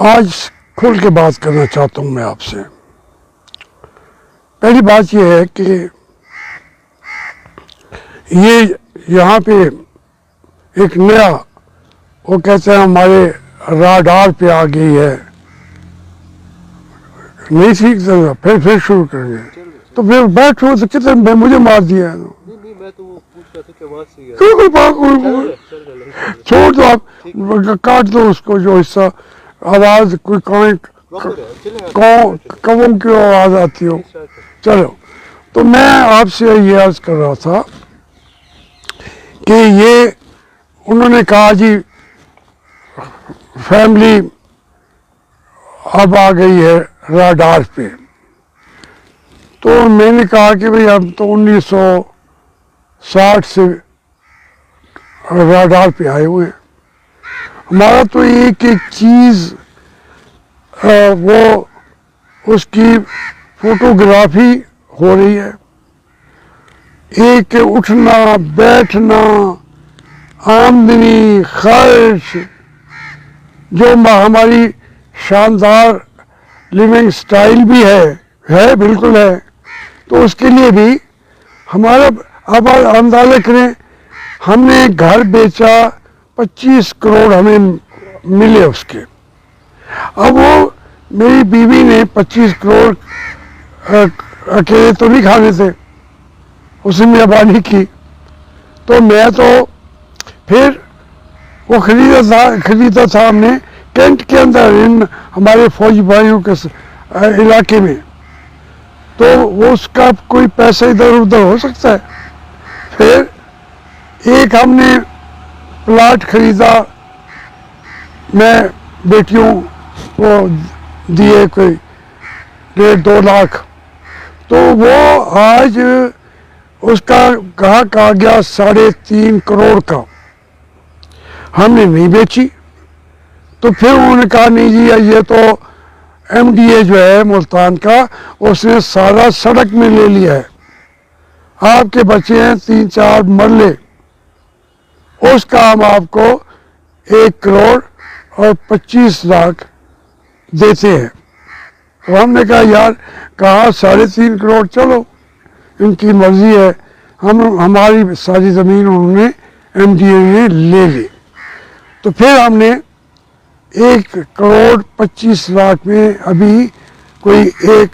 آج کھل کے بات کرنا چاہتا ہوں میں آپ سے۔ پہلی بات یہ ہے کہ یہ یہاں پہ ایک نیا وہ کہتے ہیں ہمارے راڈار پہ آ گئی ہے، نہیں سیکھ سکتا پھر شروع کریں گے تو پھر بیٹھو تو کتنے مجھے مار دیا ہے چھوڑ دو، آپ کاٹ دو اس کو جو حصہ آواز کوئی کون کی آواز آتی ہو۔ چلو، تو میں آپ سے یہ عرض کر رہا تھا کہ یہ انہوں نے کہا جی فیملی اب آ گئی ہے راڈار پہ، تو میں نے کہا کہ بھئی ہم تو 1960 سے راڈار پہ آئے ہوئے ہیں، ہمارا تو ایک ایک چیز وہ اس کی فوٹوگرافی ہو رہی ہے، ایک اٹھنا بیٹھنا آمدنی خرچ جو ہماری شاندار لیونگ سٹائل بھی ہے بالکل ہے، تو اس کے لیے بھی ہمارا اب اندازہ کریں ہم نے گھر بیچا 25 کروڑ ہمیں ملے اس کے، اب وہ میری بیوی نے 25 کروڑ اکیلے تو نہیں کھانے تھے، اس نے مہربانی کی، تو میں تو پھر وہ خریدا تھا ہم نے کینٹ کے اندر ہمارے فوجی بھائیوں کے علاقے میں، تو اس کا کوئی پیسہ ادھر ادھر ہو سکتا ہے۔ پھر ایک ہم نے پلاٹ خریدا، میں بیٹیوں کو دیے کوئی 1.5-2 لاکھ، تو وہ آج اس کا گاہک آ گیا 3.5 کروڑ کا، ہم نے نہیں بیچی، تو پھر انہوں نے کہا نہیں جی یہ تو ایم ڈی اے جو ہے ملتان کا اس نے سارا سڑک میں لے لیا ہے، آپ کے بچے ہیں 3-4 مرلے، اس کا ہم آپ کو 1 کروڑ اور 25 لاکھ دیتے ہیں۔ تو ہم نے کہا یار کہا 3.5 کروڑ، چلو ان کی مرضی ہے، ہماری ساری زمین انہوں نے ایم ڈی اے نے لے لی، تو پھر ہم نے 1 کروڑ 25 لاکھ میں ابھی کوئی 1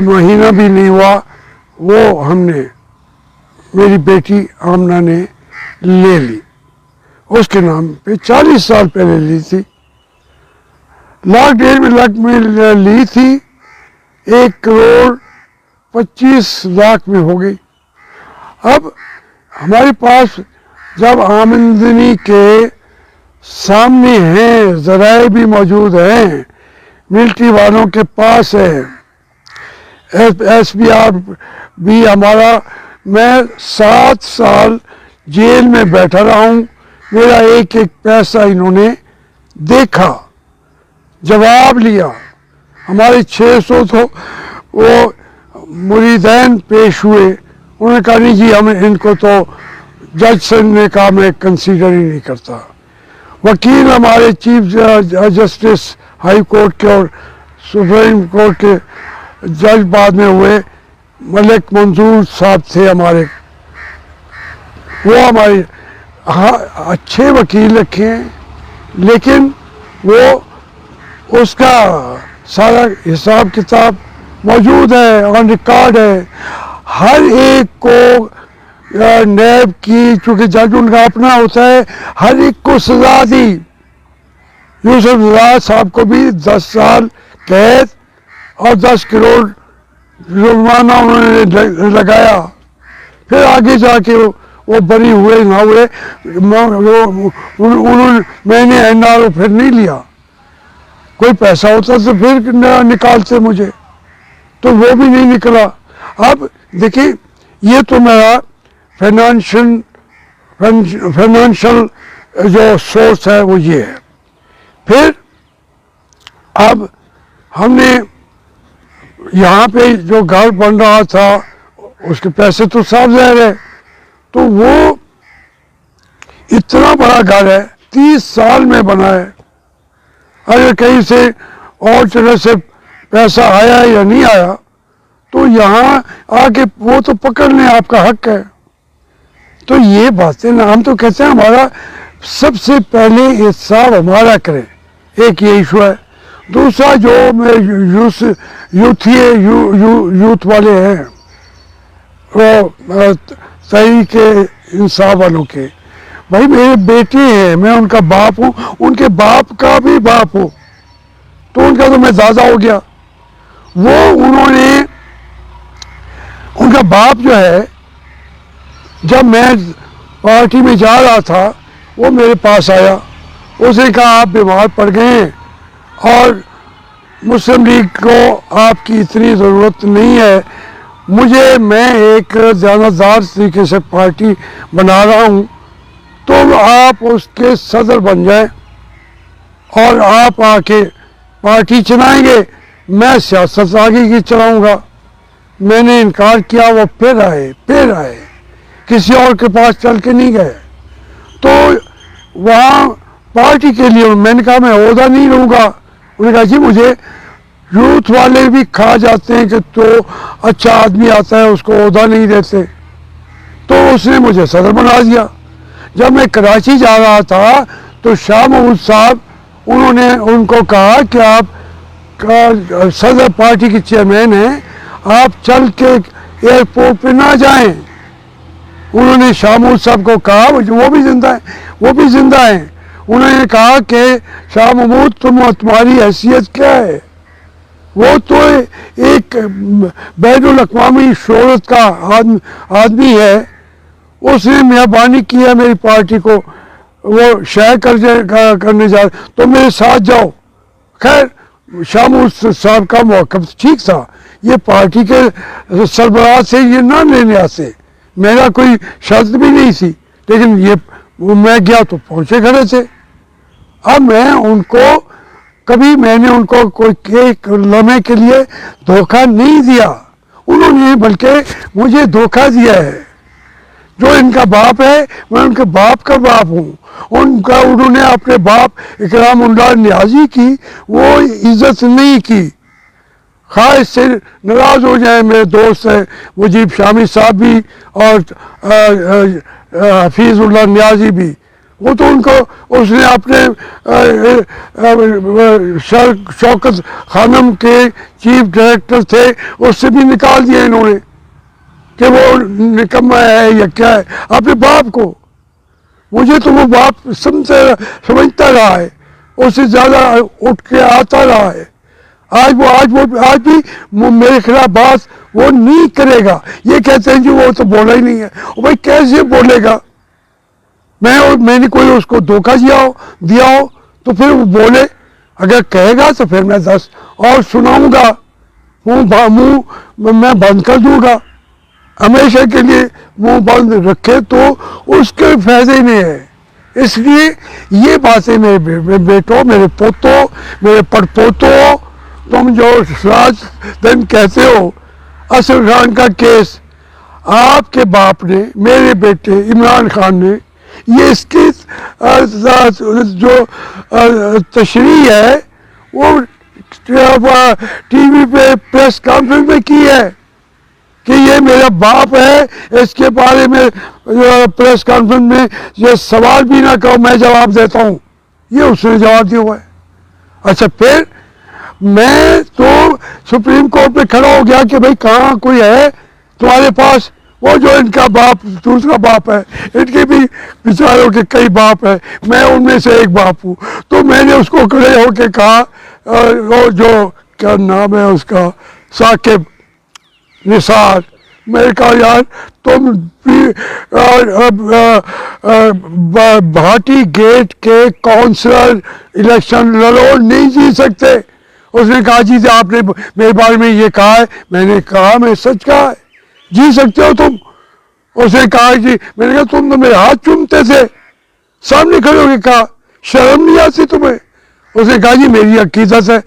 مہینہ بھی نہیں ہوا، وہ ہم نے میری بیٹی آمنہ نے لے لی، اس کے نام پہ 40 سال پہلے لی تھی، 1.5 لاکھ میں لی تھی، 1 کروڑ 25 لاکھ میں ہو گئی۔ اب ہمارے پاس جب آمدنی کے سامنے ہیں، ذرائع بھی موجود ہیں، ملٹری والوں کے پاس ہے، ایس بی آر بھی ہمارا، میں 7 سال جیل میں بیٹھا رہا ہوں، میرا ایک ایک پیسہ انہوں نے دیکھا، جواب لیا، ہمارے 600 تو وہ مریدین پیش ہوئے، انہوں نے کہا نہیں جی ہم ان کو تو جج سے نے کہا میں کنسیڈر ہی نہیں کرتا، وکیل ہمارے چیف جسٹس ہائی کورٹ کے اور سپریم کورٹ کے جج بعد میں ہوئے، ملک منظور صاحب تھے ہمارے، وہ ہمارے اچھے وکیل رکھے ہیں، لیکن وہ اس کا سارا حساب کتاب موجود ہے، آن ریکارڈ ہے، ہر ایک کو نیب کی، چونکہ جج ان کا اپنا ہوتا ہے، ہر ایک کو سزا دی، یوسف زراعت صاحب کو بھی 10 سال قید اور 10 کروڑ جرمانہ انہوں نے لگایا، پھر آگے جا کے وہ بری ہوئے نہ ہوئے، میں نے این آر او پھر نہیں لیا، کوئی پیسہ ہوتا تو پھر نکالتے مجھے، تو وہ بھی نہیں نکلا۔ اب دیکھیں یہ تو میرا فائنینشل جو سورس ہے وہ یہ ہے، پھر اب ہم نے یہاں پہ جو گھر بن رہا تھا اس کے پیسے تو صاف ظاہر ہے، تو وہ اتنا بڑا گھر ہے، 30 سال میں بنا ہے، اگر کہیں سے اور جگہ سے پیسہ آیا یا نہیں آیا تو یہاں آ کے وہ تو پکڑ لیں، آپ کا حق ہے. تو یہ باتیں نا ہم تو کہتے ہیں ہمارا سب سے پہلے احتساب ہمارا کریں، ایک یہ ایشو ہے. دوسرا جو یوتھ والے ہیں وہ تحریک انصاف والوں کے، بھائی میرے بیٹے ہیں، میں ان کا باپ ہوں، ان کے باپ کا بھی باپ ہوں، تو ان کا تو میں دادا ہو گیا. وہ انہوں نے ان کا باپ جو ہے جب میں پارٹی میں جا رہا تھا وہ میرے پاس آیا، اس نے کہا آپ بیمار پڑ گئے ہیں اور مسلم لیگ کو آپ کی اتنی ضرورت نہیں ہے، میں ایک دیانتدار طریقے سے پارٹی بنا رہا ہوں، تو آپ اس کے صدر بن جائیں اور آپ آ کے پارٹی چلائیں گے، میں سیاست آگے کی چلاؤں گا. میں نے انکار کیا، وہ پھر آئے کسی اور کے پاس چل کے نہیں گئے. تو وہاں پارٹی کے لیے میں نے کہا میں عہدہ نہیں لوں گا. انہوں نے کہا جی مجھے یوتھ والے بھی کھا جاتے ہیں کہ تو اچھا آدمی آتا ہے اس کو عہدہ نہیں دیتے، تو اس نے مجھے صدر بنا دیا. جب میں کراچی جا رہا تھا تو شاہ محمود صاحب انہوں نے ان کو کہا کہ آپ صدر پارٹی کے چیئرمین ہیں، آپ چل کے ایئرپورٹ پہ نہ جائیں. انہوں نے شاہ محمود صاحب کو کہا، وہ بھی زندہ ہیں، انہوں نے کہا کہ شاہ محمود تمہاری حیثیت کیا ہے؟ وہ تو ایک بین الاقوامی شہرت کا آدمی ہے، اس نے مہربانی کی ہے میری پارٹی کو وہ شائع کرنے جا رہے، تو میرے ساتھ جاؤ. خیر شاہ محمود صاحب کا موقف ٹھیک تھا، یہ پارٹی کے سربراہ سے یہ نہ لینے آتے، میرا کوئی شرط بھی نہیں تھی، لیکن میں گیا تو پہنچے کھڑے تھے. اب میں نے ان کو کوئی ایک لمحے کے لیے دھوکہ نہیں دیا، انہوں نے بلکہ مجھے دھوکہ دیا ہے. جو ان کا باپ ہے میں ان کے باپ کا باپ ہوں. انہوں نے اپنے باپ اکرام اللہ نیازی کی وہ عزت نہیں کی. خواہ سے ناراض ہو جائیں میرے دوست ہیں مجیب شامی صاحب بھی اور حفیظ اللہ نیازی بھی، وہ تو اس نے اپنے شوکت خانم کے چیف ڈائریکٹر تھے، اس سے بھی نکال دیا انہوں نے کہ وہ نکما ہے یا کیا ہے. اپنے باپ کو، مجھے تو وہ باپ سمجھتا رہا ہے، اس سے زیادہ اٹھ کے آتا رہا ہے. آج بھی میرے خلاف بات وہ نہیں کرے گا. یہ کہتے ہیں جی وہ تو بولا ہی نہیں ہے. بھائی کیسے بولے گا؟ میں نے کوئی اس کو دھوکہ دیا ہو تو پھر وہ بولے. اگر کہے گا تو پھر میں 10 اور سناؤں گا، منہ میں بند کر دوں گا. ہمیشہ کے لیے منہ بند رکھے تو اس کے فائدے میں ہے. اس لیے یہ باتیں میرے بیٹوں، میرے پوتوں، میرے پڑپوتوں، تم جو راج دن کہتے ہو، اصغر خان کا کیس آپ کے باپ نے، میرے بیٹے عمران خان نے، یہ اس کی جو تشریح ہے وہ ٹی وی پہ پریس کانفرنس میں کی ہے کہ یہ میرا باپ ہے. اس کے بارے میں پریس کانفرنس میں یہ سوال بھی نہ کرو، میں جواب دیتا ہوں. یہ اس نے جواب دیا ہوا ہے. اچھا پھر میں تو سپریم کورٹ پہ کھڑا ہو گیا کہ بھائی کہاں کوئی ہے تمہارے پاس، وہ جو ان کا باپ دوسرا باپ ہے، ان کے بھی بیچاروں کے کئی باپ ہیں، میں ان میں سے ایک باپ ہوں. تو میں نے اس کو کھڑے ہو کے کہا، وہ جو کیا نام ہے اس کا، ثاقب نثار، میں نے کہا یار تم بھاٹی گیٹ کے کونسلر الیکشن لڑو، نہیں جیت سکتے. اس نے کہا جی آپ نے میرے بارے میں یہ کہا ہے. میں نے کہا میں سچ کہا ہے، جی سکتے ہو تم. اس نے کہا جی، میں نے کہا تم تو میرے ہاتھ چومتے تھے، سامنے کھڑے ہو کے کہا، شرم نہیں آتی تمہیں؟ اس نے کہا جی میری عقیدت ہے،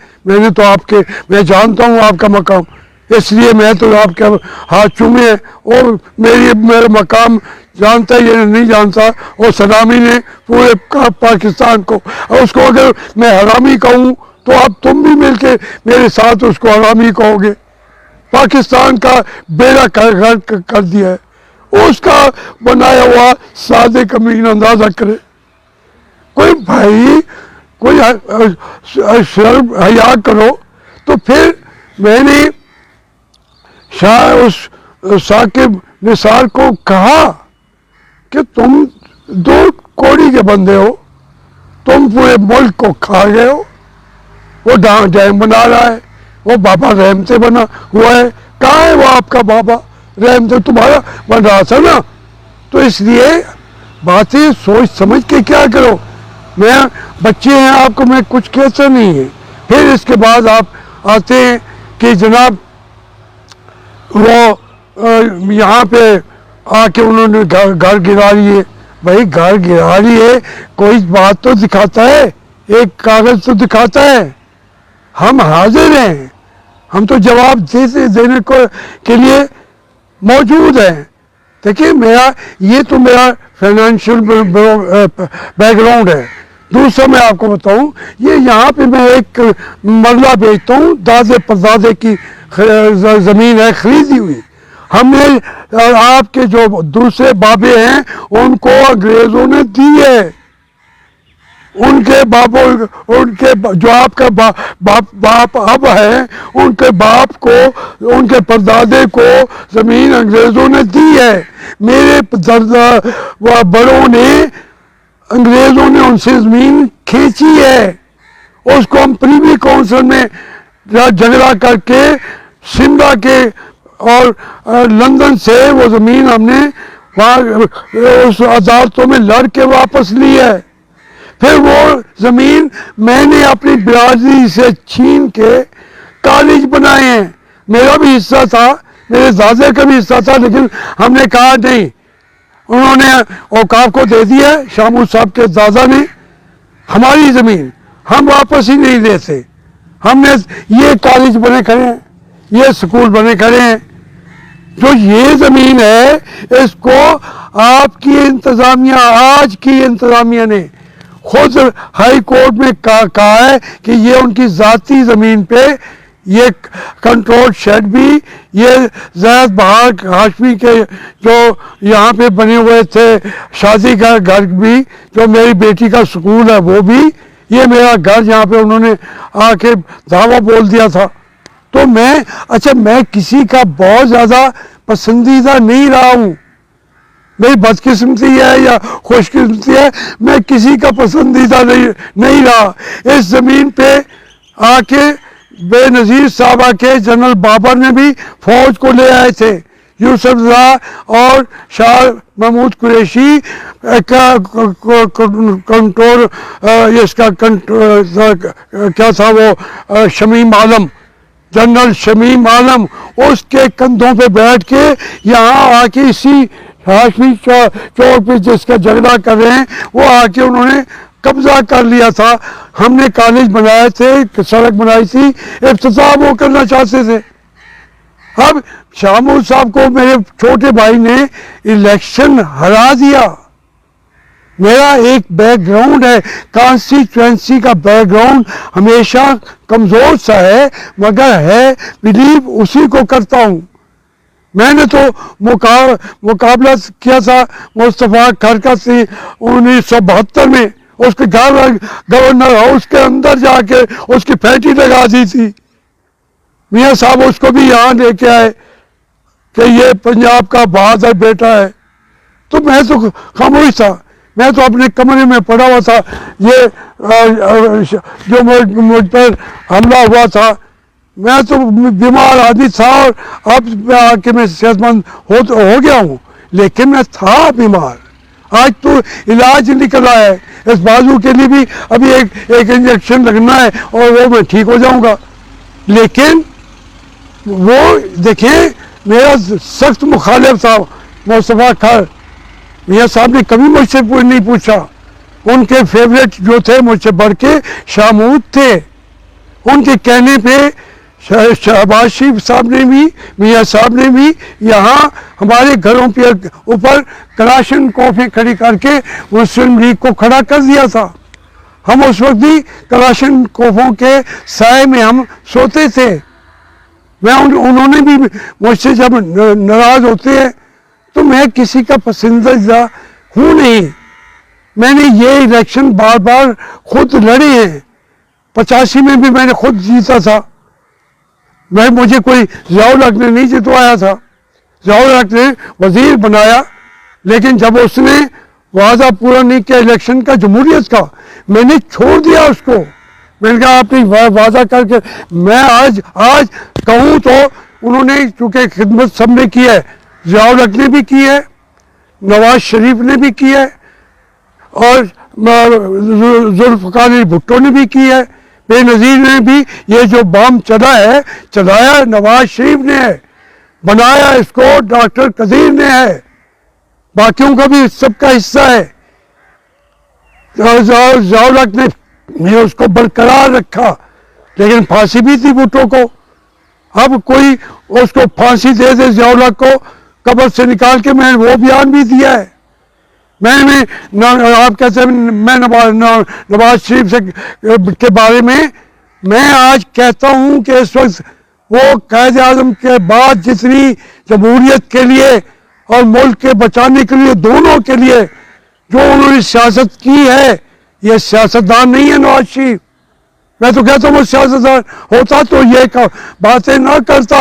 میں جانتا ہوں آپ کا مقام، اس لیے میں تو آپ کے ہاتھ چومے ہیں، اور میرا مقام جانتا ہے یہ نہیں جانتا. اور صدامی نے پورے پاکستان کو, اس کو اگر میں حرامی کہوں تو اب تم بھی مل کے میرے ساتھ اس کو حرامی کہو گے. پاکستان کا بیڑا غرق کر دیا ہے. اس کا بنایا ہوا صادق امین اندازہ کرے. کوئی بھائی کوئی شرم حیا کرو. تو پھر میں نے اس ثاقب نثار کو کہا کہ تم 2 کوڑی کے بندے ہو, تم پورے ملک کو کھا گئے ہو. وہ ڈیم بنا رہا ہے, وہ بابا رحمتے بنا ہوا ہے. کہاں ہے وہ آپ کا بابا رحمتے؟ تمہارا بن رہا تھا نا. تو اس لیے باتیں سوچ سمجھ کے کیا کرو. میں بچے ہیں, آپ کو میں کچھ کہتا نہیں ہے. پھر اس کے بعد آپ آتے ہیں کہ جناب وہ یہاں پہ آ کے انہوں نے گھر گرا لیے. بھائی گھر گرا لیے, کوئی بات تو دکھاتا ہے, ایک کاغذ تو دکھاتا ہے. ہم حاضر ہیں, ہم تو جواب دینے کے لیے موجود ہیں. دیکھیے یہ تو میرا فائنینشیل بیک گراؤنڈ ہے. دوسرا میں آپ کو بتاؤں, یہ یہاں پہ میں ایک مرلہ بیچتا ہوں, دادے پردادے کی زمین ہے خریدی ہوئی. ہم نے آپ کے جو دوسرے بابے ہیں ان کو انگریزوں نے دی ہے. ان کے جو آپ کا باپ اب ہے, ان کے باپ کو, ان کے پردادے کو زمین انگریزوں نے دی ہے. میرے بڑوں نے, انگریزوں نے ان سے زمین کھینچی ہے. اس کو ہم پریوی کونسل میں جھگڑا کر کے شملہ کے اور لندن سے وہ زمین ہم نے اس عدالتوں میں لڑ کے واپس لی ہے. پھر وہ زمین میں نے اپنی برادری سے چھین کے کالج بنائے ہیں. میرا بھی حصہ تھا, میرے دادے کا بھی حصہ تھا, لیکن ہم نے کہا نہیں. انہوں نے اوقاف کو دے دیا, شاہ محمود صاحب کے دادا نے. ہماری زمین ہم واپس ہی نہیں دیتے. ہم نے یہ کالج بنے کھڑے ہیں, یہ سکول بنے کھڑے ہیں. جو یہ زمین ہے اس کو آپ کی انتظامیہ, آج کی انتظامیہ نے خود ہائی کورٹ میں کہا ہے کہ یہ ان کی ذاتی زمین پہ یہ کنٹرول شیڈ بھی, یہ زید بہار ہاشمی کے جو یہاں پہ بنے ہوئے تھے شادی کا گھر بھی, جو میری بیٹی کا سکول ہے وہ بھی, یہ میرا گھر جہاں پہ انہوں نے آ کے دعویٰ بول دیا تھا. تو میں کسی کا بہت زیادہ پسندیدہ نہیں رہا ہوں. میری بدقسمتی ہے یا خوش قسمتی ہے, میں کسی کا پسندیدہ نہیں رہا. اس زمین پہ آ کے بے نظیر صاحب آ کے جنرل بابر نے بھی فوج کو لے آئے تھے. یوسف رضا اور شاہ محمود قریشی کا کنٹرول, اس کا کیا تھا وہ, شمیم عالم, جنرل شمیم عالم, اس کے کندھوں پہ بیٹھ کے یہاں آ کے اسی ہاشمی چوک پہ جس کا جھگڑا کر رہے ہیں وہ آ کے انہوں نے قبضہ کر لیا تھا. ہم نے کالج بنائے تھے, سڑک بنائی تھی, افتتاح وہ کرنا چاہتے تھے. اب شاہ محمود صاحب کو میرے چھوٹے بھائی نے الیکشن ہرا دیا. میرا ایک بیک گراؤنڈ ہے, کانسٹیچوئنسی کا بیک گراؤنڈ ہمیشہ کمزور سا ہے, مگر ہے بلیو اسی کو کرتا ہوں. میں نے تو مقابلہ کیا تھا مصطفیٰ کھرکا سے 1972 میں. اس کے گورنر ہاؤس کے اندر جا کے اس کی پھینٹی لگا دی تھی. میاں صاحب اس کو بھی یہاں لے کے آئے کہ یہ پنجاب کا بہادر بیٹا ہے. تو میں تو خاموش تھا, میں تو اپنے کمرے میں پڑا ہوا تھا. یہ جو مجھ پر حملہ ہوا تھا, میں تو بیمار آدمی تھا, اور اب آ کے میں صحت مند ہو گیا ہوں, لیکن میں تھا بیمار. آج تو علاج نکل رہا ہے, اس بازو کے لیے بھی ابھی ایک انجیکشن لگنا ہے اور وہ میں ٹھیک ہو جاؤں گا. لیکن وہ دیکھیں میرا سخت مخالف تھا مصطفیٰ کھر. میاں صاحب نے کبھی مجھ سے نہیں پوچھا. ان کے فیوریٹ جو تھے مجھ سے بڑھ کے شاہ محمود تھے. ان کے کہنے پہ شہباز شریف صاحب نے بھی، میاں صاحب نے بھی یہاں ہمارے گھروں پہ اوپر کلاشن کوفیں کھڑی کر کے مسلم لیگ کو کھڑا کر دیا تھا. ہم اس وقت بھی کلاشن کوفوں کے سائے میں ہم سوتے تھے. انہوں نے بھی مجھ سے جب ناراض ہوتے ہیں تو میں کسی کا پسندیدہ ہوں نہیں. میں نے یہ الیکشن بار بار خود لڑے ہیں. 85 میں بھی میں نے خود جیتا تھا. مجھے کوئی ضیاء الحق نے نہیں جتوایا تھا. ضیاء الحق نے وزیر بنایا، لیکن جب اس نے وعدہ پورا نہیں کیا الیکشن کا جمہوریت کا، میں نے چھوڑ دیا اس کو. میں نے کہا آپ نے وعدہ کر کے، میں آج کہوں تو انہوں نے چونکہ خدمت سب نے کی ہے، ضیاء الحق نے بھی کی ہے، نواز شریف نے بھی کی ہے، اور ذوالفقار علی بھٹو نے بھی کی ہے، بے نظیر نے بھی. یہ جو بام چلایا نواز شریف نے ہے، بنایا اس کو ڈاکٹر قدیر نے ہے، باقیوں کا بھی سب کا حصہ ہے. ضیاء الحق نے اس کو برقرار رکھا، لیکن پھانسی بھی تھی بھٹو کو. اب کوئی اس کو پھانسی دے دے ضیاء الحق کو قبر سے نکال کے، میں نے وہ بیان بھی دیا ہے. آپ کہتے ہیں میں نواز شریف کے بارے میں آج کہتا ہوں کہ اس وقت وہ قائد اعظم کے بعد جتنی جمہوریت کے لیے اور ملک کے بچانے کے لیے، دونوں کے لیے جو انہوں نے سیاست کی ہے، یہ سیاستدان نہیں ہے نواز شریف. میں تو کہتا ہوں وہ سیاستدان ہوتا تو یہ باتیں نہ کرتا.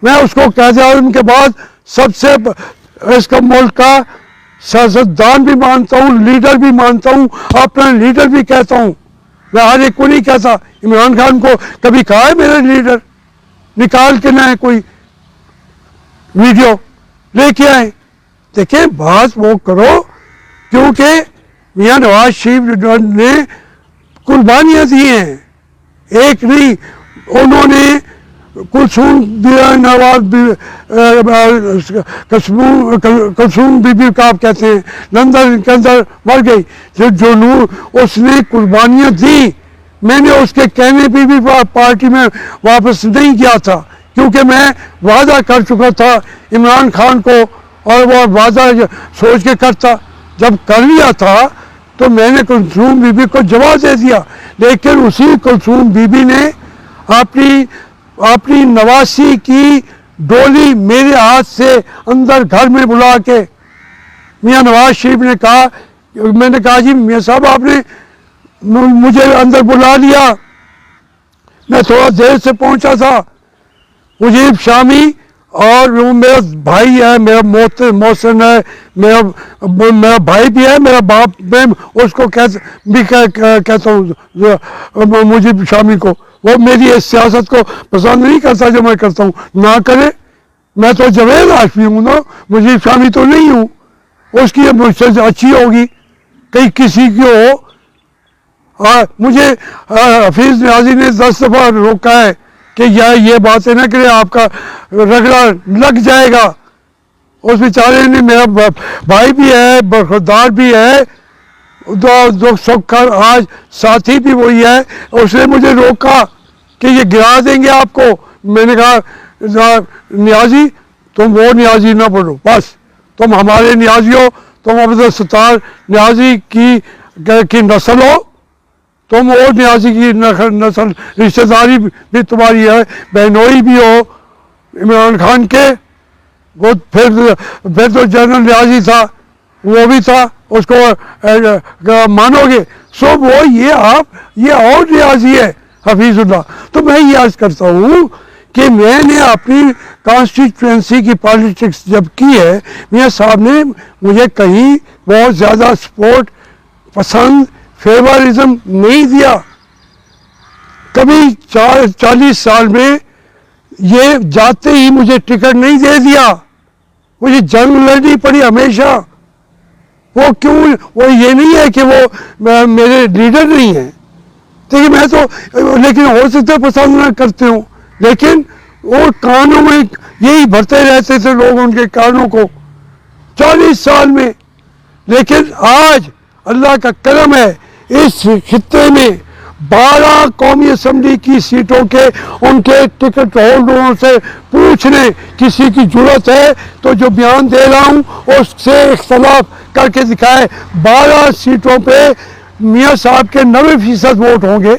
میں اس کو قائد اعظم کے بعد سب سے اس کا ملک کا سیاستدان بھی مانتا ہوں، لیڈر بھی مانتا ہوں، اپنا لیڈر بھی کہتا ہوں. میں ہر ایک کو نہیں کہتا. عمران خان کو کبھی کہا ہے میرا لیڈر؟ نکال کے نہ کوئی ویڈیو لے کے آئے. دیکھیں بات وہ کرو، کیونکہ میاں نواز شریف نے قربانیاں دی ہیں. ایک نہیں، انہوں نے کلثوم بی بی کا آپ کہتے ہیں لندن کے اندر مر گئی، جو نور اس نے قربانیاں دی. میں نے اس کے کہنے پہ بھی پارٹی میں واپس نہیں کیا تھا، کیونکہ میں وعدہ کر چکا تھا عمران خان کو، اور وہ وعدہ سوچ کے کرتا. جب کر لیا تھا تو میں نے کلثوم بی بی کو جواب دے دیا. لیکن اسی کلثوم بی بی نے اپنی نواسی کی ڈولی میرے ہاتھ سے اندر گھر میں بلا کے، میاں نواز شریف نے کہا، میں نے کہا جی میاں صاحب آپ نے مجھے اندر بلا لیا، میں تھوڑا دیر سے پہنچا تھا. مجیب شامی اور میرا بھائی ہے، میرا محسن ہے، میرا بھائی بھی ہے، میرا باپ، میں اس کو کہتا ہوں مجیب شامی کو. وہ میری اس سیاست کو پسند نہیں کرتا جو میں کرتا ہوں. نہ کرے، میں تو جاوید ہاشمی ہوں نا، مجیب شامی تو نہیں ہوں. اس کی مجھ سے اچھی ہوگی، کہیں کسی کی ہو. مجھے حفیظ نیازی نے 10 دفعہ روکا ہے کہ یہ باتیں نہ کرے، آپ کا رگڑا لگ جائے گا. اس بیچارے نے، میرا بھائی بھی ہے، برخوردار بھی ہے، دکھ سکھ کا آج ساتھی بھی وہی ہے. اس نے مجھے روکا کہ یہ گرا دیں گے آپ کو. میں نے کہا نیازی تم وہ نیازی نہ بنو، بس تم ہمارے نیازی ہو، تم عبدالستار نیازی کی نسل ہو، تم وہ نیازی کی نسل، رشتہ داری بھی تمہاری ہے، بہنوئی بھی ہو عمران خان کے. وہ پھر تو جنرل نیازی تھا، وہ بھی تھا، اس کو مانو گے. سو وہ یہ اور نیازی ہے حفیظ اللہ. تو میں یہ عرض کرتا ہوں کہ میں نے اپنی کانسٹیچوئنسی کی پالیٹکس جب کی ہے، میاں صاحب نے مجھے کہیں بہت زیادہ سپورٹ، پسند، فیورزم نہیں دیا. کبھی 40 سال میں یہ جاتے ہی مجھے ٹکٹ نہیں دے دیا. مجھے جنگ لڑنی پڑی ہمیشہ. وہ کیوں؟ وہ یہ نہیں ہے کہ وہ میرے لیڈر نہیں ہیں، دیکھیں میں تو، لیکن ہو سکتا ہے پسند نہ کرتے ہوں، لیکن وہ کانوں میں یہی بھرتے رہتے تھے لوگ ان کے کانوں کو 40 سال میں. لیکن آج اللہ کا کرم ہے، اس خطے میں 12 قومی اسمبلی کی سیٹوں کے ان کے ٹکٹ ہولڈروں سے پوچھ لیں, کسی کی ضرورت ہے تو جو بیان دے رہا ہوں اس سے اختلاف کر کے دکھائے. 12 سیٹوں پہ میاں صاحب کے 90% ووٹ ہوں گے,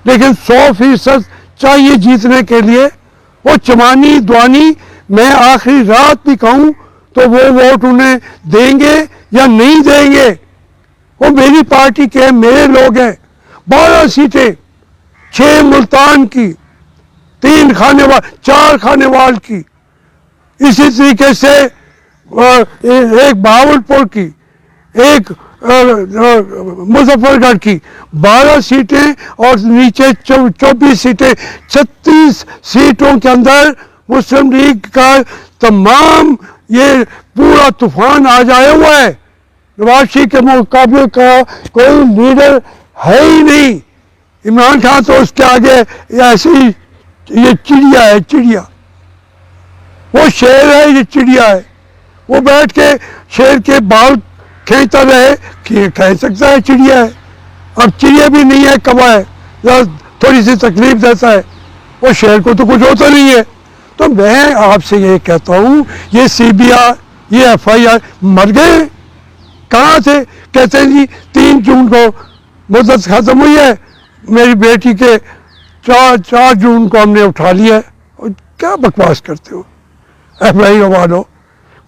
لیکن 100% چاہیے جیتنے کے لیے. وہ چمانی دوانی میں آخری رات بھی کہوں تو وہ ووٹ انہیں دیں گے یا نہیں دیں گے. وہ میری پارٹی کے میرے لوگ ہیں. 12 سیٹیں, 6 ملتان کی, 3 خانے وال, 4 خانے وال کی, اسی طریقے سے ایک بہاولپور کی, ایک مظفر گڑھ کی, 12 سیٹیں اور نیچے 24 سیٹیں. 36 سیٹوں کے اندر مسلم لیگ کا تمام یہ پورا طوفان آ جائے ہوا ہے. نواز شریف کے مقابلے کا کوئی لیڈر ہے ہی نہیں. عمران خان تو اس کے آگے ایسی یہ چڑیا ہے, چڑیا. وہ شیر ہے, یہ چڑیا ہے. وہ بیٹھ کے شیر کے بال کھینچتا رہے, کہہ سکتا ہے چڑیا ہے. اب چڑیا بھی نہیں ہے, کوا ہے, یا تھوڑی سی تکلیف دیتا ہے. وہ شیر کو تو کچھ ہوتا نہیں ہے. تو میں آپ سے یہ کہتا ہوں, یہ CBI, یہ FIR مر گئے. کہاں سے؟ کہتے ہیں جی 3 جون کو مدت ختم ہوئی ہے, میری بیٹی کے 4 جون کو ہم نے اٹھا لیا ہے. کیا بکواس کرتے ہو FIR والوں.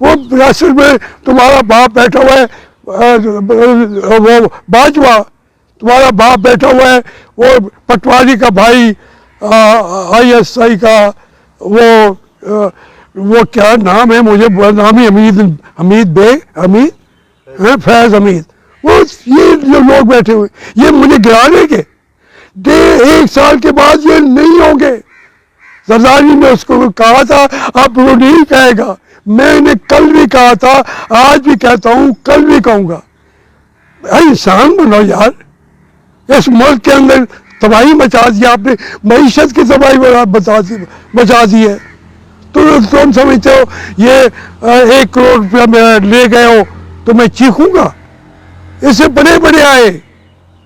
وہ ریاست میں تمہارا باپ بیٹھا ہوا ہے, وہ باجوہ تمہارا باپ بیٹھا ہوا ہے, وہ پٹواری کا بھائی ISI کا, وہ کیا نام ہے, مجھے نام ہی حمید فیض حمید. وہ یہ جو لوگ بیٹھے ہوئے, یہ مجھے گرانے کے 1 سال کے بعد یہ نہیں ہوں گے. زرداری نے اس کو کہا تھا, اب وہ نہیں کہے گا. میں نے کل بھی کہا تھا, آج بھی کہتا ہوں, کل بھی کہوں گا. انسان بنو یار. اس ملک کے اندر تباہی مچا دی آپ نے, معیشت کی تباہی مچا دی ہے. تو تم سمجھتے ہو یہ 1 کروڑ روپیہ میں لے گئے ہو تو میں چیخوں گا؟ اس سے بڑے بڑے آئے,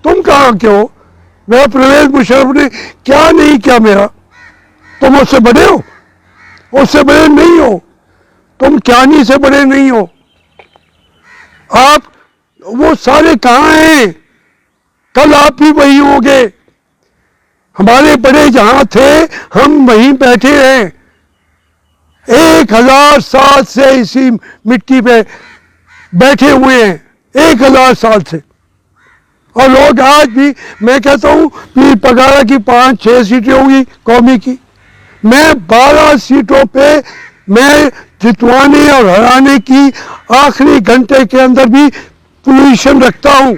تم کہاں کے ہو؟ میرا پرویز مشرف نے کیا نہیں کیا میرا, تم اس سے بڑے ہو؟ اس سے بڑے نہیں ہو. تم کیانی سے بڑے نہیں ہو. آپ وہ سارے کہاں ہیں؟ کل آپ بھی وہی ہوں گے. ہمارے بڑے جہاں تھے ہم وہیں بیٹھے ہیں. 1000 سال سے اسی مٹی پہ بیٹھے ہوئے ہیں, 1000 سال سے. اور لوگ آج بھی, میں کہتا ہوں پیر پگارا کی 5-6 سیٹیں ہوں گی قومی کی, میں 12 سیٹوں پہ میں جتوانے اور ہرانے کی آخری گھنٹے کے اندر بھی پوزیشن رکھتا ہوں.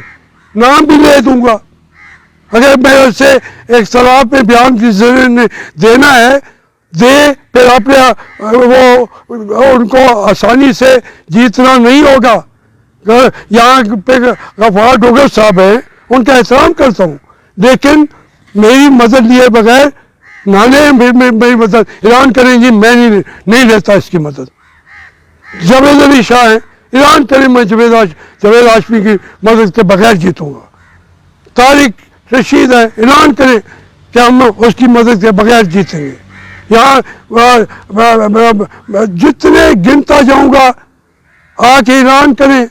نام بھی لے دوں گا. اگر میں اسے ایک سوال پہ بیان دینا ہے دے, پھر اپنے وہ ان کو آسانی سے جیتنا نہیں ہوگا. یہاں پہ غفار ڈوگر صاحب ہیں, ان کا احترام کرتا ہوں, لیکن میری مدد لیے بغیر نہ لیں میری مدد. اعلان کریں جی میں نہیں لیتا اس کی مدد. جاوید علی شاہ ہیں, اعلان کریں میں جاوید ہاشمی کی مدد کے بغیر جیتوں گا. طارق رشید ہے, اعلان کریں کہ ہم اس کی مدد کے بغیر جیتیں گے. یہاں جتنے گنتا جاؤں گا آ کے اعلان کریں.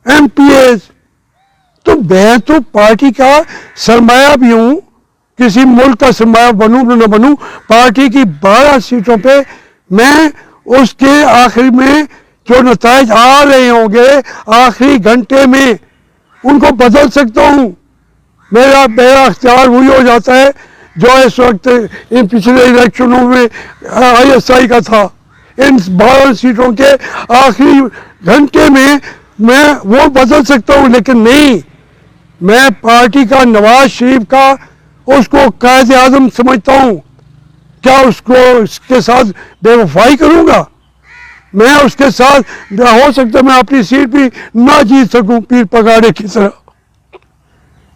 MPAs, تو میں تو پارٹی کا سرمایہ بھی ہوں, کسی ملک کا سرمایہ بنوں نہ بنوں, پارٹی کی 12 سیٹوں پہ میں اس کے آخر میں جو نتائج آ رہے ہوں گے آخری گھنٹے میں ان کو بدل سکتا ہوں. میرا اختیار وہی ہو جاتا ہے جو اس وقت ان پچھلے الیکشنوں میں ISI کا تھا. ان 12 سیٹوں کے آخری گھنٹے میں وہ بدل سکتا ہوں, لیکن نہیں, میں پارٹی کا نواز شریف کا اس کو قائد اعظم سمجھتا ہوں. کیا اس کے ساتھ بے وفائی کروں گا؟ میں اس کے ساتھ ہو سکتا میں اپنی سیٹ بھی نہ جیت سکوں پیر پگاڑے کی طرح.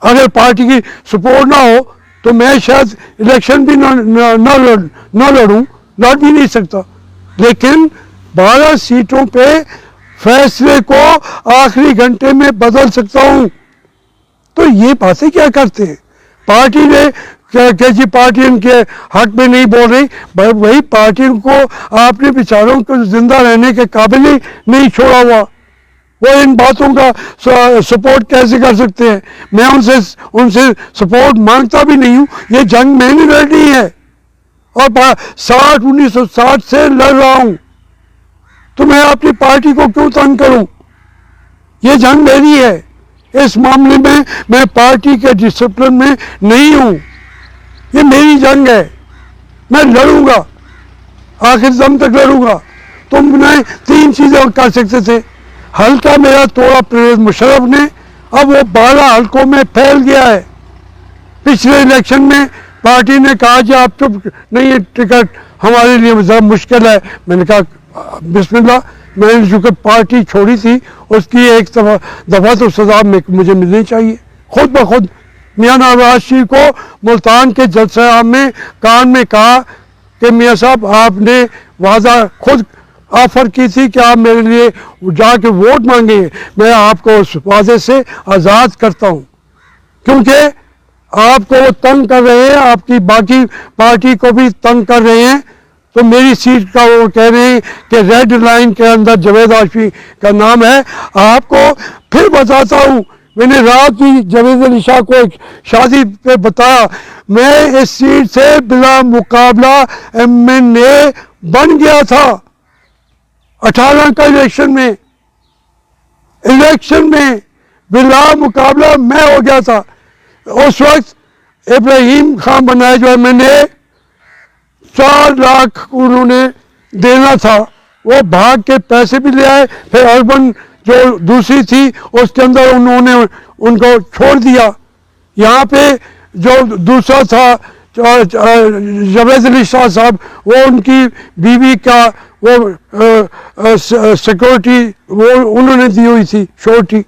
اگر پارٹی کی سپورٹ نہ ہو تو میں شاید الیکشن بھی نہ لڑوں, لڑ بھی نہیں سکتا. لیکن 12 سیٹوں پہ فیصلے کو آخری گھنٹے میں بدل سکتا ہوں. تو یہ باتیں کیا کرتے ہیں؟ پارٹی نے کیسی پارٹی ان کے حق میں نہیں بول رہی، وہی پارٹی کو آپ نے بیچاروں کو زندہ رہنے کے قابل ہی نہیں چھوڑا ہوا، وہ ان باتوں کا سپورٹ کیسے کر سکتے ہیں؟ میں ان سے سپورٹ مانگتا بھی نہیں ہوں، یہ جنگ میں نہیں لڑنی ہے، اور 1960 سے لڑ رہا ہوں، تو میں اپنی پارٹی کو کیوں تنگ کروں؟ یہ جنگ میری ہے، اس معاملے میں میں پارٹی کے ڈسپلن میں نہیں ہوں، یہ میری جنگ ہے، میں لڑوں گا، آخر دم تک لڑوں گا۔ تم نے 3 چیزیں کر سکتے تھے، حلقہ میرا توڑا پرویز مشرف نے، اب وہ 12 حلقوں میں پھیل گیا ہے۔ پچھلے الیکشن میں پارٹی نے کہا کہ آپ چپ نہیں، ٹکٹ ہمارے لیے ذرا مشکل ہے، میں نے کہا بسم اللہ، میں نے جو کہ پارٹی چھوڑی تھی اس کی ایک دفعہ تو سزا مجھے ملنی چاہیے۔ خود بخود میاں نواز شریف کو ملتان کے جلسہ عام میں کان میں کہا کہ میاں صاحب آپ نے واضح خود آفر کی تھی کہ آپ میرے لیے جا کے ووٹ مانگیں، میں آپ کو اس وعدے سے آزاد کرتا ہوں، کیونکہ آپ کو وہ تنگ کر رہے ہیں، آپ کی باقی پارٹی کو بھی تنگ کر رہے ہیں، تو میری سیٹ کا وہ کہہ رہے ہیں کہ ریڈ لائن کے اندر جاوید ہاشمی کا نام ہے۔ آپ کو پھر بتاتا ہوں، میں نے رات بھی جاوید علی شاہ کو ایک شادی پہ بتایا، میں اس سیٹ سے بلا مقابلہ MNA بن گیا تھا 18 کا الیکشن میں بلا مقابلہ میں ہو گیا تھا۔ اس وقت ابراہیم خان بنائے جو MNA، 4 لاکھ انہوں نے دینا تھا، وہ بھاگ کے پیسے بھی لے آئے، پھر اربن جو دوسری تھی اس کے اندر انہوں نے ان کو چھوڑ دیا۔ یہاں پہ جو دوسرا تھا جاوید علی شاہ صاحب، وہ ان کی بیوی کا وہ سیکورٹی وہ انہوں نے دی ہوئی تھی، شورٹی۔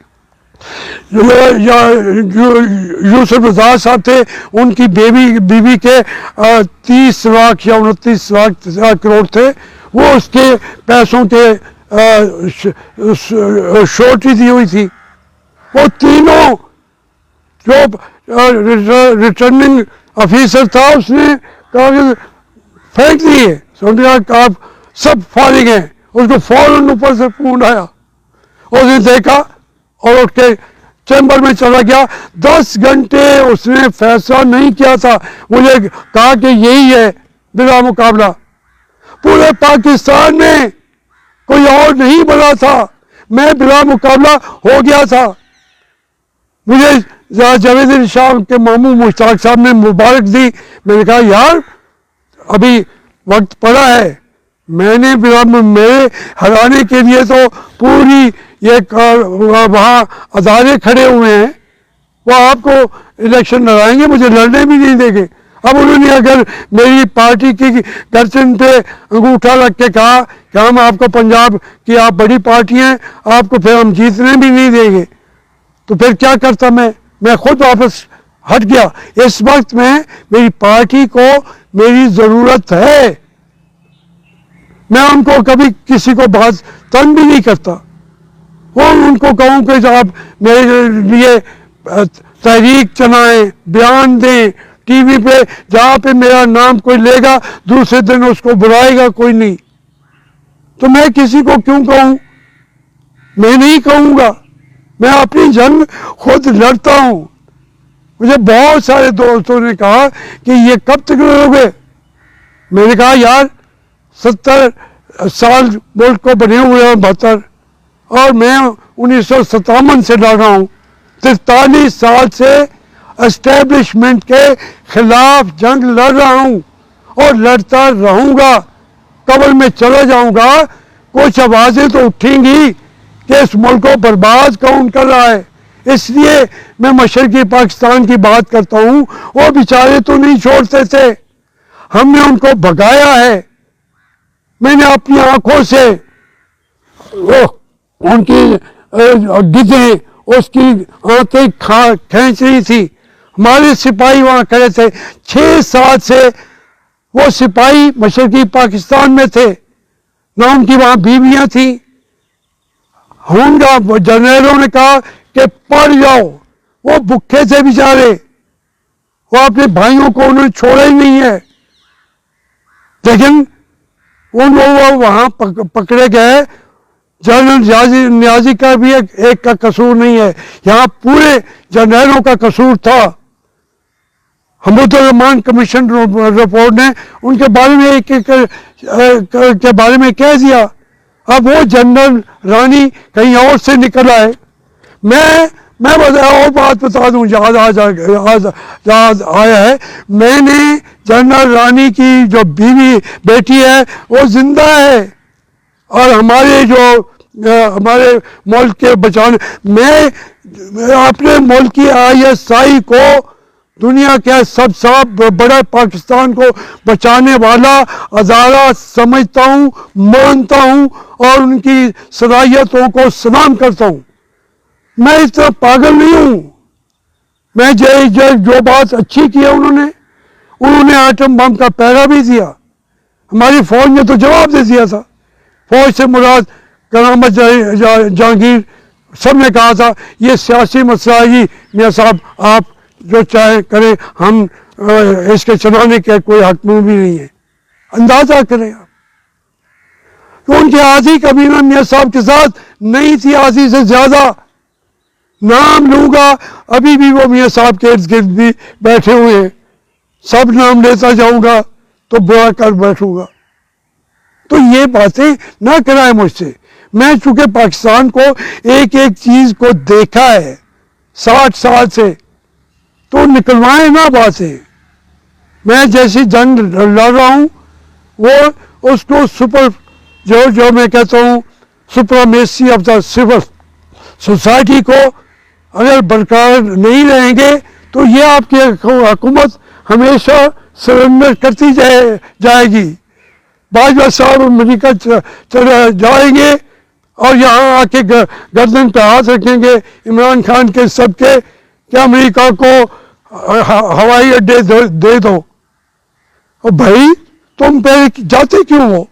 یوسف رضا صاحب تھے، ان کی بیوی کے 30 لاکھ یا 29 لاکھ کروڑ تھے، وہ اس کے پیسوں کے شورٹی دی ہوئی تھی۔ وہ تینوں جو ریٹرننگ آفیسر تھا اس نے کاغذ پھینک دیے، سمجھا کہ آپ سب فارغ ہیں۔ اس کو فوراً اوپر سے فون آیا، اس نے دیکھا اور اٹھ کے چیمبر میں چلا گیا۔ 10 گھنٹے اس نے فیصلہ نہیں کیا تھا، مجھے کہا کہ یہی ہے بلا مقابلہ۔ پورے پاکستان میں کوئی اور نہیں بنا تھا، میں بلا مقابلہ ہو گیا تھا۔ مجھے جاوید علی شاہ کے ماموں مشتاق صاحب نے مبارک دی، میں نے کہا یار ابھی وقت پڑا ہے، میں نے میرے ہرانے کے لیے تو پوری یہ وہاں ادارے کھڑے ہوئے ہیں، وہ آپ کو الیکشن لڑائیں گے، مجھے لڑنے بھی نہیں دیں گے۔ اب انہوں نے اگر میری پارٹی کی گردن پہ انگوٹھا رکھ کے کہا کہ ہم آپ کو پنجاب کی آپ بڑی پارٹی ہیں، آپ کو پھر ہم جیتنے بھی نہیں دیں گے، تو پھر کیا کرتا میں خود واپس ہٹ گیا۔ اس وقت میں میری پارٹی کو میری ضرورت ہے، میں ان کو کبھی کسی کو بہت تنگ بھی نہیں کرتا، وہ ان کو کہوں کہ آپ میرے لیے تحریک چلائیں، بیان دیں ٹی وی پہ، جہاں پہ میرا نام کوئی لے گا دوسرے دن اس کو بلائے گا کوئی نہیں، تو میں کسی کو کیوں کہوں؟ میں نہیں کہوں گا، میں اپنی جنگ خود لڑتا ہوں۔ مجھے بہت سارے دوستوں نے کہا کہ یہ کب تک لڑو گے؟ میں نے کہا یار 70 سال ملک کو بنے ہوئے ہیں، 72، اور میں 1957 سے لڑ رہا ہوں، 43 سال سے اسٹیبلشمنٹ کے خلاف جنگ لڑ رہا ہوں اور لڑتا رہوں گا، قبر میں چلا جاؤں گا کچھ آوازیں تو اٹھیں گی کہ اس ملک کو برباد کون کر رہا ہے۔ اس لیے میں مشرقی پاکستان کی بات کرتا ہوں، وہ بیچارے تو نہیں چھوڑتے تھے، ہم نے ان کو بھگایا ہے۔ میں نے اپنی آنکھوں سے ان کی گدھیں اس کی آنکھیں کھینچ رہی تھی، ہمارے سپاہی وہاں کھڑے تھے، 6 سال سے وہ سپاہی مشرقی پاکستان میں تھے، نہ ان کی وہاں بیویاں تھیں۔ جنرلوں نے کہا کہ پڑ جاؤ، وہ بھوکے تھے بیچارے، وہ اپنے بھائیوں کو انہوں نے چھوڑا ہی نہیں ہے. لیکن ان لوگ وہاں پکڑے گئے. جنرل نیازی کا بھی ایک کا قصور نہیں ہے, یہاں پورے جرنیلوں کا قصور تھا. حمود الرحمان کمیشن رپورٹ نے ان کے بارے میں ایک کے بارے میں کہہ دیا. اب وہ جنرل رانی کہیں اور سے نکل آئے. میں اور بات بتا دوں, یاد آیا ہے, میں نے جنرل رانی کی جو بیٹی ہے وہ زندہ ہے, اور ہمارے ملک کے بچانے, میں اپنے ملک کی ISI کو دنیا کے سب سے بڑا پاکستان کو بچانے والا ادارہ سمجھتا ہوں, مانتا ہوں, اور ان کی صلاحیتوں کو سلام کرتا ہوں. میں اس طرح پاگل نہیں ہوں. میں جو بات اچھی کی ہے انہوں نے ایٹم بم کا پہرا بھی دیا. ہماری فوج نے تو جواب دے دیا تھا. فوج سے مراد کرامت جہانگیر سب نے کہا تھا یہ سیاسی مسئلہ ہے جی میاں صاحب, آپ جو چاہے کریں, ہم اس کے چلانے کے کوئی حق میں بھی نہیں ہے. اندازہ کریں آپ. تو ان کی آدھی کابینہ میاں صاحب کے ساتھ نہیں تھی, آدھی سے زیادہ. نام لوں گا ابھی بھی وہ میاں صاحب کے ارد گرد بھی بیٹھے ہوئے ہیں. سب نام لیتا جاؤں گا تو برا کر بیٹھوں گا. تو یہ باتیں نہ کرائیں مجھ سے. میں چونکہ پاکستان کو ایک چیز کو دیکھا ہے 60 سال سے, تو نکلوائیں نہ باتیں. میں جیسی جنگ لڑ رہا ہوں وہ اس کو جو میں کہتا ہوں سپرامیسی آف دا سول سوسائٹی کو اگر برقرار نہیں رہیں گے تو یہ آپ کی حکومت ہمیشہ سرنڈر کرتی جائے گی. باجوہ صاحب امریکہ چلے جائیں گے اور یہاں آ کے گردن پہ ہاتھ رکھیں گے عمران خان کے سب کے کہ امریکہ کو ہوائی اڈے دے دو. اور بھائی تم پہلے جاتے کیوں ہو؟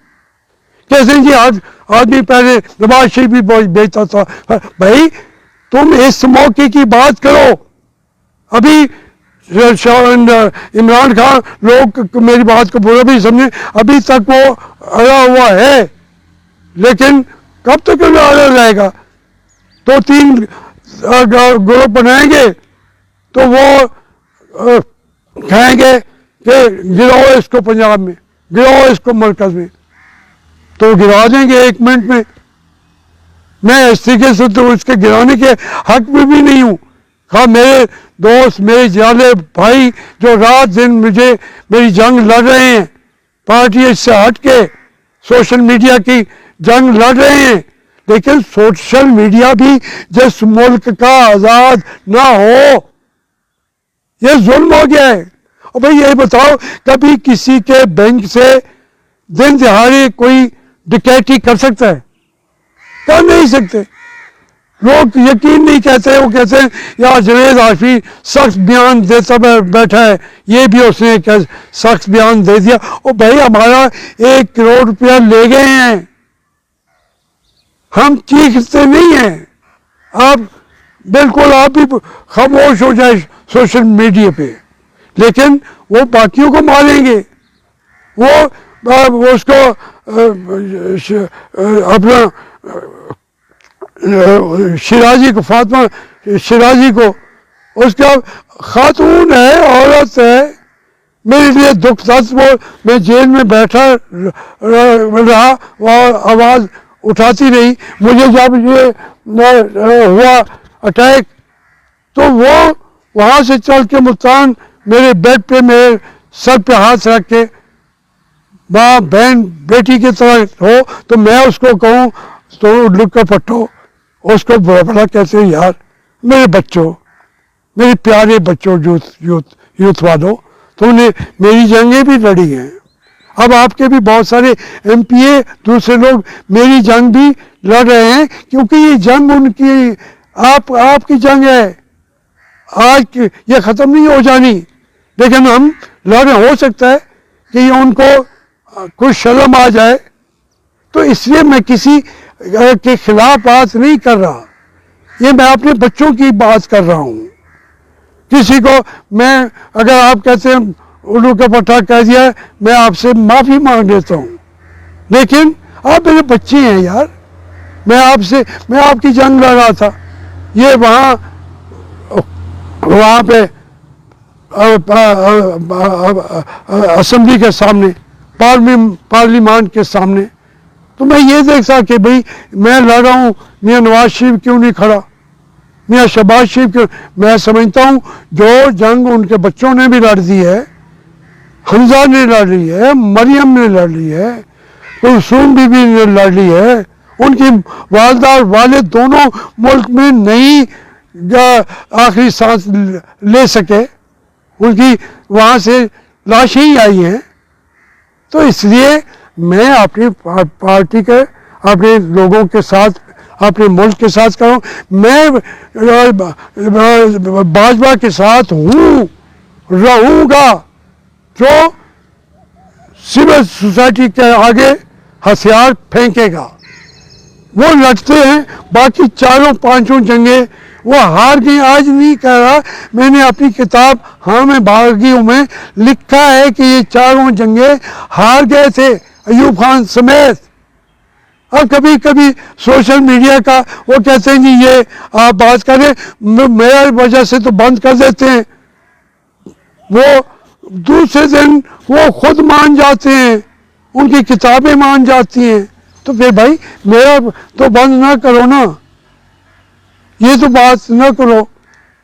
کیسے جی آدمی پہلے نواز شریف بھی بیچتا تھا. بھائی تم اس موقع کی بات کرو. ابھی عمران خان لوگ میری بات کو برا بھی سمجھیں, ابھی تک وہ اڑا ہوا ہے, لیکن کب تک اڑا رہے گا؟ 2-3 گروپ بنائیں گے تو وہ کہیں گے کہ گراؤ اس کو پنجاب میں, گراؤ اس کو مرکز میں, تو گرا دیں گے 1 منٹ میں. میں اس طریقے سے تو اس کے گرانے کے حق میں بھی نہیں ہوں. ہاں میرے دوست, میرے جالے بھائی جو رات دن میری جنگ لڑ رہے ہیں, پارٹی سے ہٹ کے سوشل میڈیا کی جنگ لڑ رہے ہیں, لیکن سوشل میڈیا بھی جس ملک کا آزاد نہ ہو, یہ ظلم ہو گیا ہے. اور بھائی یہ بتاؤ کبھی کسی کے بینک سے دن دہاڑے کوئی ڈکیتی کر سکتا ہے؟ کر نہیں سکتے. لوگ یقین نہیں کرتے, وہ کہتے ہیں یا جنید عارفی سخت بیان دیتا بیٹھا ہے, یہ بھی اس نے سخت بیان دے دیا. اور بھائی ہمارا 1 کروڑ روپیہ لے گئے ہیں, ہم چیختے نہیں ہیں. آپ بالکل آپ بھی خاموش ہو جائے سوشل میڈیا پہ, لیکن وہ باقیوں کو ماریں گے. وہ اس کو اپنا شیرازی کو, فاطمہ شیرازی کو, اس کا خاتون ہے, عورت ہے, میرے لیے دکھ تھا. میں جیل میں بیٹھا رہا, وہ آواز اٹھاتی رہی. مجھے جب یہ ہوا اٹیک تو وہ وہاں سے چل کے ملتان میرے بیڈ پہ میرے سر پہ ہاتھ رکھ کے, ماں بہن بیٹی کی طرح ہو, تو میں اس کو کہوں تو لک کا پٹھو, اس کو بڑا کہتے ہیں یار میرے بچوں, میرے پیارے بچوں, یوتھ والوں, تم نے میری جنگیں بھی لڑی ہیں. اب آپ کے بھی بہت سارے MP دوسرے لوگ میری جنگ بھی لڑ رہے ہیں, کیونکہ یہ جنگ ان کی آپ کی جنگ ہے. آج یہ ختم نہیں ہو جانی, لیکن ہم لڑ رہے. ہو سکتا ہے کہ یہ ان کو کچھ شرم آ جائے, تو اس لیے میں کسی کے خلاف بات نہیں کر رہا, یہ میں اپنے بچوں کی بات کر رہا ہوں. کسی کو میں اگر آپ کہتے ہیں اردو کا پٹھا کہہ دیا ہے میں آپ سے معافی مانگ لیتا ہوں، لیکن آپ میرے بچے ہیں یار، میں آپ کی جنگ لڑ رہا تھا، یہ وہاں پہ اسمبلی کے سامنے، پارلیمان کے سامنے، تو میں یہ دیکھ سکتا کہ بھئی میں لڑ رہا ہوں، میاں نواز شریف کیوں نہیں کھڑا، میاں شہباز شریف کیوں؟ میں سمجھتا ہوں جو جنگ ان کے بچوں نے بھی لڑ دی ہے، حمزہ نے لڑ لی ہے، مریم نے لڑ لی ہے، کلثوم بی بی نے لڑ لی ہے، ان کی والدہ اور والد دونوں ملک میں نہیں آخری سانس لے سکے، ان کی وہاں سے لاشیں ہی آئی ہیں، تو اس لیے میں اپنی پارٹی کے اپنے لوگوں کے ساتھ اپنے ملک کے ساتھ کروں، میں باجوہ کے ساتھ ہوں، رہوں گا، جو سول سوسائٹی کے آگے ہتھیار پھینکے گا، وہ لڑتے ہیں، باقی چاروں پانچوں جنگیں وہ ہار گئی۔ آج نہیں کہہ رہا، میں نے اپنی کتاب ہاں میں باغیوں میں لکھا ہے کہ یہ چاروں جنگیں ہار گئے تھے، ایوب خان سمیت۔ اور کبھی کبھی سوشل میڈیا کا وہ کہتے ہیں جی یہ آپ بات کریں، میرے وجہ سے تو بند کر دیتے ہیں، وہ دوسرے دن وہ خود مان جاتے ہیں، ان کی کتابیں مان جاتی ہیں، تو پھر بھائی میرا تو بند نہ کرو نا، یہ تو بات نہ کرو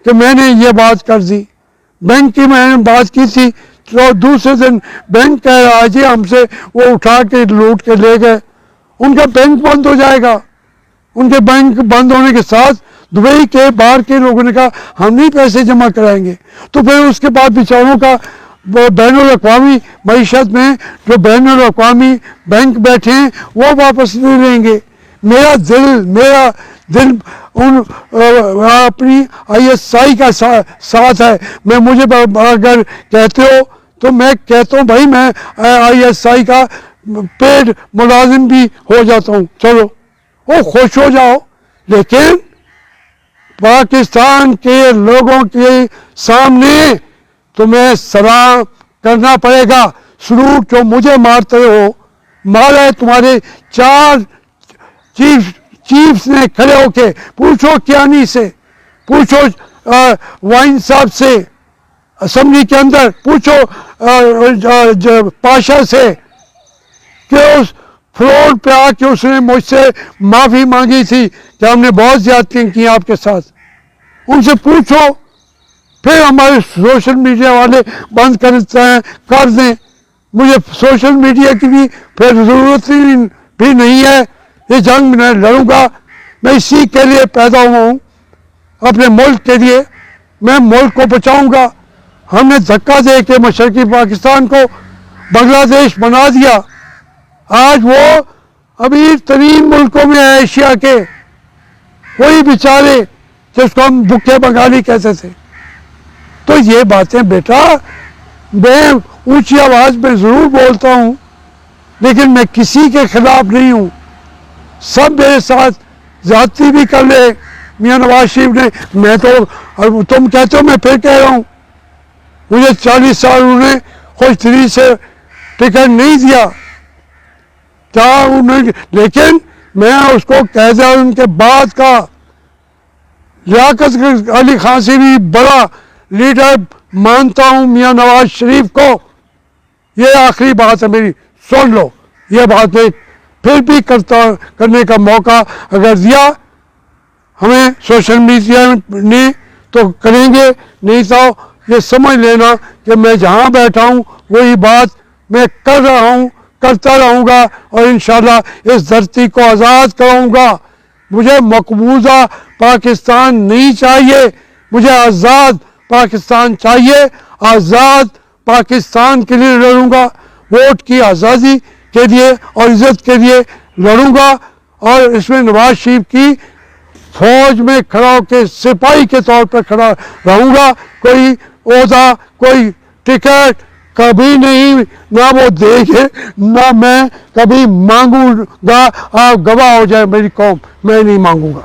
کہ میں نے یہ بات کر دی۔ بینک کی میں نے بات کی تھی تو دوسرے دن بینک کہہ رہا جی ہم سے وہ اٹھا کے لوٹ کے لے گئے، ان کا بینک بند ہو جائے گا۔ ان کے بینک بند ہونے کے ساتھ دبئی کے باہر کے لوگوں نے کہا ہم نہیں پیسے جمع کرائیں گے، تو پھر اس کے بعد بیچاروں کا بین الاقوامی معیشت میں جو بین الاقوامی بینک بیٹھے ہیں وہ واپس نہیں لیں گے۔ میرا دل ان اپنی ISI کا ساتھ ہے۔ مجھے اگر کہتے ہو تو میں کہتا ہوں بھائی میں ISI کا پیڈ ملازم بھی ہو جاتا ہوں، چلو وہ خوش ہو جاؤ، لیکن پاکستان کے لوگوں کے سامنے تمہیں سلام کرنا پڑے گا۔ سلوٹ جو مجھے مارتے ہو، مارا ہے تمہارے 4 چیفز نے کھڑے ہو کے، پوچھو کیانی سے، پوچھو وائن صاحب سے اسمبلی کے اندر، پوچھو پاشا سے کہ اس فلور پہ آ کے اس نے مجھ سے معافی مانگی تھی کہ ہم نے بہت زیادتیاں کی آپ کے ساتھ، ان سے پوچھو۔ پھر ہمارے سوشل میڈیا والے بند کر دیں، مجھے سوشل میڈیا کی بھی پھر ضرورت بھی نہیں ہے، یہ جنگ میں لڑوں گا، میں اسی کے لیے پیدا ہوا ہوں، اپنے ملک کے لیے، میں ملک کو بچاؤں گا۔ ہم نے دھکا دے کے مشرقی پاکستان کو بنگلہ دیش بنا دیا، آج وہ امیر ترین ملکوں میں ہے ایشیا کے، وہی بیچارے جس کو ہم بھوکے بنگالی کہتے تھے۔ تو یہ باتیں بیٹا میں اونچی آواز میں ضرور بولتا ہوں، لیکن میں کسی کے خلاف نہیں ہوں، سب میرے ساتھ زیادتی بھی کر لے، میاں نواز شریف نے، میں تو تم کہتے ہو میں پھر کہہ رہا ہوں، مجھے 40 سال انہوں نے خوش دلی سے ٹکٹ نہیں دیا، لیکن میں اس کو کہہ دیا ان کے بعد کا لیاقت علی خان سے بھی بڑا لیڈر مانتا ہوں میاں نواز شریف کو۔ یہ آخری بات ہے میری، سن لو، یہ بات میں پھر بھی کرنے کا موقع اگر دیا ہمیں سوشل میڈیا نے تو کریں گے، نہیں تو یہ سمجھ لینا کہ میں جہاں بیٹھا ہوں وہی بات میں کر رہا ہوں، کرتا رہوں گا، اور انشاءاللہ اس دھرتی کو آزاد کراؤں گا۔ مجھے مقبوضہ پاکستان نہیں چاہیے، مجھے آزاد پاکستان چاہیے، آزاد پاکستان کے لیے لڑوں گا، ووٹ کی آزادی کے لیے اور عزت کے لیے لڑوں گا، اور اس میں نواز شریف کی فوج میں کھڑا ہو کے سپاہی کے طور پر کھڑا رہوں گا۔ کوئی عہدہ، کوئی ٹکٹ کبھی نہیں، نہ وہ دے گے نہ میں کبھی مانگوں گا، آپ گواہ ہو جائے میری قوم، میں نہیں مانگوں گا۔